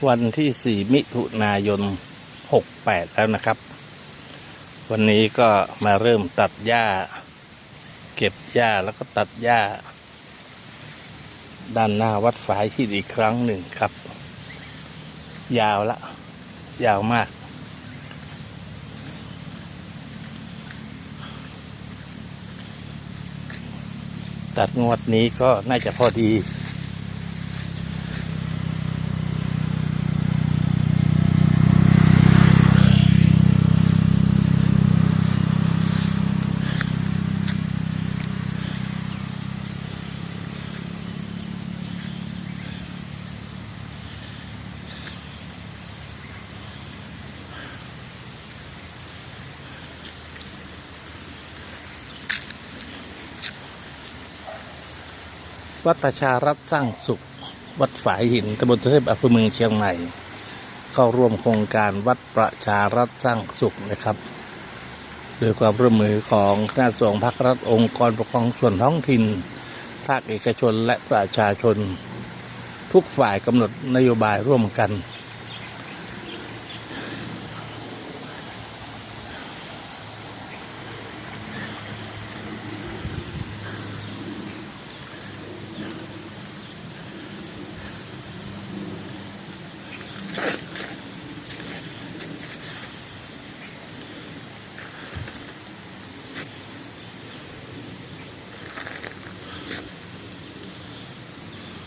วันที่ 4 มิถุนายน 68 แล้วนะครับ วันนี้ก็มาเริ่มตัดหญ้าเก็บหญ้าแล้วก็ตัดหญ้าด้านหน้าวัดฝายหินอีกครั้งหนึ่งครับยาวละยาวมากตัดงวดนี้ก็น่าจะพอดีวัดประชารัฐสร้างสุขวัดฝายหินตำบลสุเทพอำเภอเมืองเชียงใหม่เข้าร่วมโครงการวัดประชารัฐสร้างสุขนะครับโดยความร่วมมือของคณะสงฆ์ภาครัฐองค์กรปกครองส่วนท้องถิ่นภาคเอกชนและประชาชนทุกฝ่ายกำหนดนโยบายร่วมกัน